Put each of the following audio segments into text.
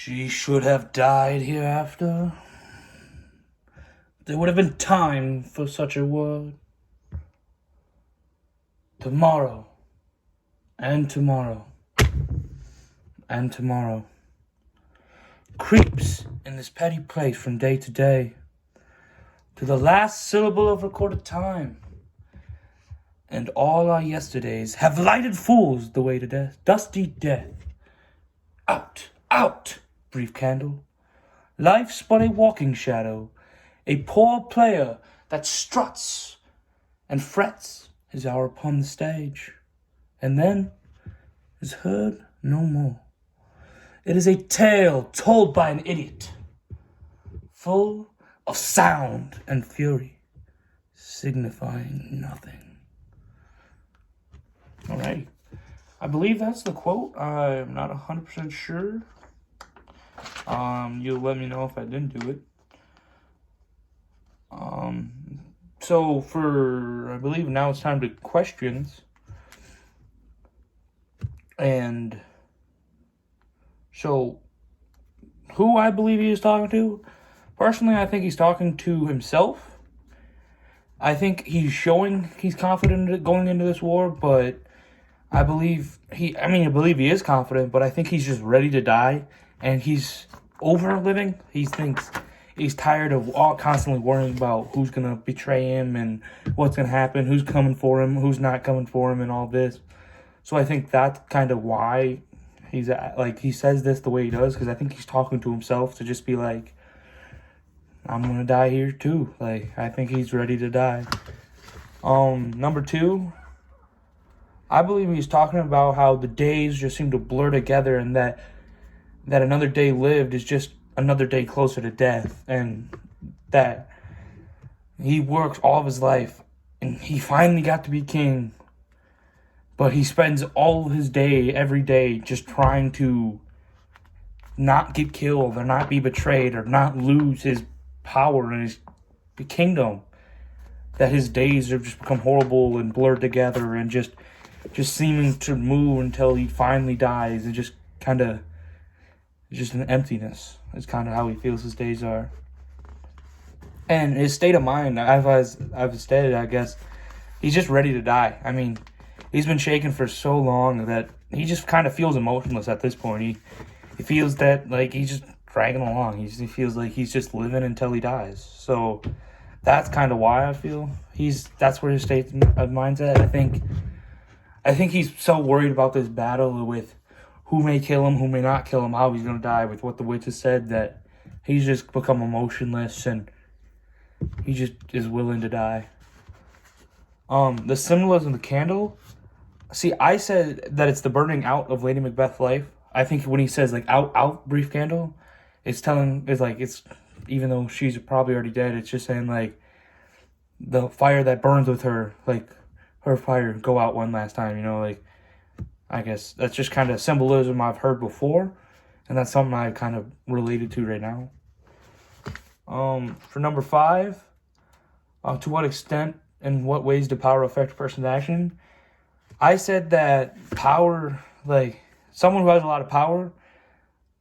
She should have died hereafter. There would have been time for such a word. Tomorrow, and tomorrow, and tomorrow creeps in this petty place from day to day, to the last syllable of recorded time. And all our yesterdays have lighted fools the way to death, dusty death. Out, out, brief candle. Life's but a walking shadow, a poor player that struts and frets his hour upon the stage, and then is heard no more. It is a tale told by an idiot, full of sound and fury, signifying nothing. All right. I believe that's the quote. I'm not 100% sure. You'll let me know if I didn't do it. So I believe now it's time to questions. And so, who I believe he is talking to? Personally, I think he's talking to himself. I think he's showing he's confident going into this war, but I believe he is confident, but I think he's just ready to die, and he's over living. He thinks he's tired of constantly worrying about who's going to betray him and what's going to happen, who's coming for him, who's not coming for him, and all this. So I think that's kind of why he says this the way he does, because I think he's talking to himself to just be like, I'm going to die here too. I think he's ready to die. Number two, I believe he's talking about how the days just seem to blur together, and that another day lived is just another day closer to death, and that he works all of his life and he finally got to be king, but he spends all of his day, every day, just trying to not get killed or not be betrayed or not lose his power and his kingdom. That his days have just become horrible and blurred together and just seeming to move until he finally dies, and just an emptiness is kind of how he feels his days are. And his state of mind, I've stated, I guess, he's just ready to die. I mean, he's been shaken for so long that he just kind of feels emotionless at this point. He feels that he's just dragging along. He feels like he's just living until he dies. So that's kind of why I feel that's where his state of mind's at. I think he's so worried about this battle with who may kill him, who may not kill him, how he's going to die, with what the witches said, that he's just become emotionless and he just is willing to die. The symbolism of the candle. See, I said that it's the burning out of Lady Macbeth's life. I think when he says out, brief candle, it's even though she's probably already dead, it's just saying the fire that burns with her, her fire go out one last time, I guess that's just kind of symbolism I've heard before, and that's something I kind of related to right now. For number 5, to what extent and what ways do power affect a person's action? I said that power, someone who has a lot of power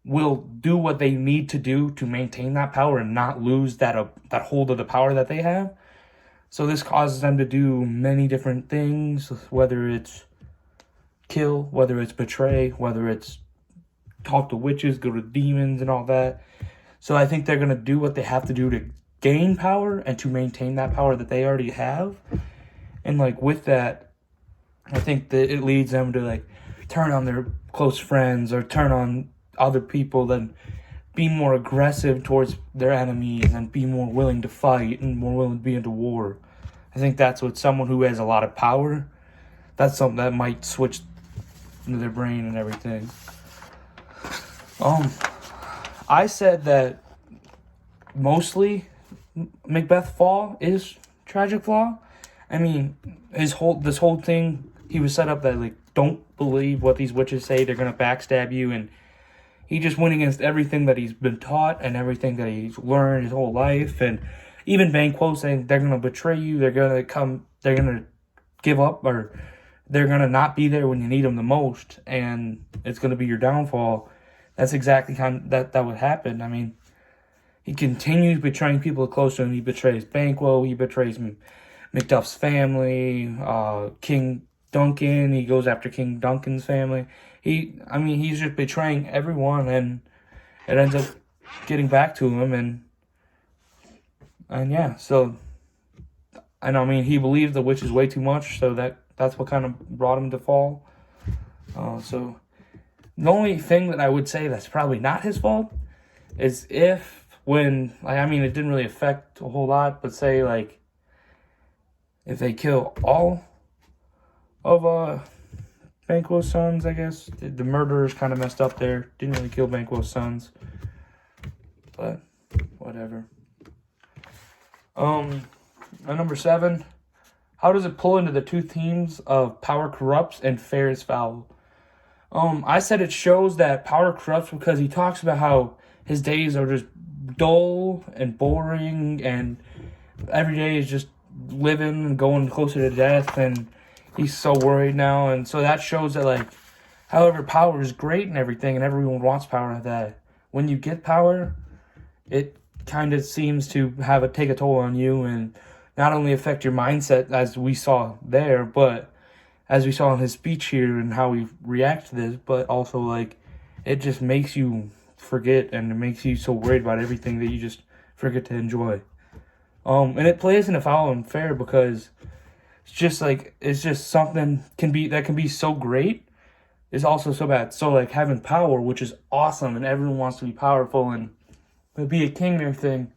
will do what they need to do to maintain that power and not lose that hold of the power that they have. So this causes them to do many different things, whether it's kill, whether it's betray, whether it's talk to witches, go to demons and all that. So I think they're going to do what they have to do to gain power and to maintain that power that they already have. And with that, I think that it leads them to turn on their close friends or turn on other people, then be more aggressive towards their enemies and be more willing to fight and more willing to be into war. I think that's what someone who has a lot of power, that's something that might switch into their brain and everything. I said that mostly Macbeth's fall is tragic flaw. I mean, this whole thing, he was set up that don't believe what these witches say, they're gonna backstab you, and he just went against everything that he's been taught and everything that he's learned his whole life. And even Banquo saying they're gonna betray you, they're gonna give up, or they're gonna not be there when you need them the most, and it's gonna be your downfall. that's exactly that would happen. I mean, he continues betraying people close to him. He betrays Banquo. He betrays Macduff's family. King Duncan. He goes after King Duncan's family. He's just betraying everyone, and it ends up getting back to him, and yeah. So, and I mean, he believed the witches way too much, so that's what kind of brought him to fall. So the only thing that I would say that's probably not his fault is if when, like, I mean, it didn't really affect a whole lot, but say, like, if they kill all of Banquo's sons, I guess. The murderers kind of messed up there. Didn't really kill Banquo's sons. But, whatever. At number 7, how does it pull into the two themes of power corrupts and fair is foul? I said it shows that power corrupts because he talks about how his days are just dull and boring, and every day is just living and going closer to death, and he's so worried now. And so that shows that, like, however, power is great and everything, and everyone wants power, that when you get power, it kind of seems to take a toll on you and not only affect your mindset as we saw there, but as we saw in his speech here and how we react to this, but also, like, it just makes you forget, and it makes you so worried about everything that you just forget to enjoy. And it plays into foul and fair because it's just something can be so great is also so bad. So, like, having power, which is awesome, and everyone wants to be powerful and be a king and everything,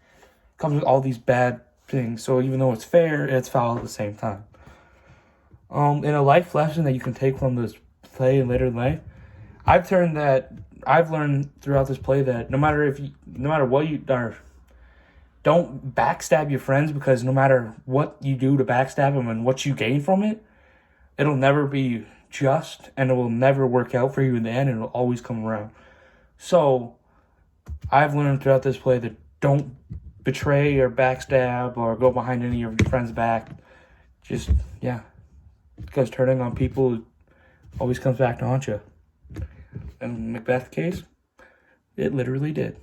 comes with all these bad things. So even though it's fair, it's foul at the same time. In a life lesson that you can take from this play in later in life, I've learned throughout this play that no matter what you are, don't backstab your friends, because no matter what you do to backstab them and what you gain from it, it'll never be just, and it will never work out for you in the end, and it'll always come around. So I've learned throughout this play that don't betray or backstab or go behind any of your friends' back. Just, yeah. Because turning on people always comes back to haunt you. In Macbeth's case, it literally did.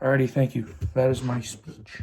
Alrighty, thank you. That is my speech.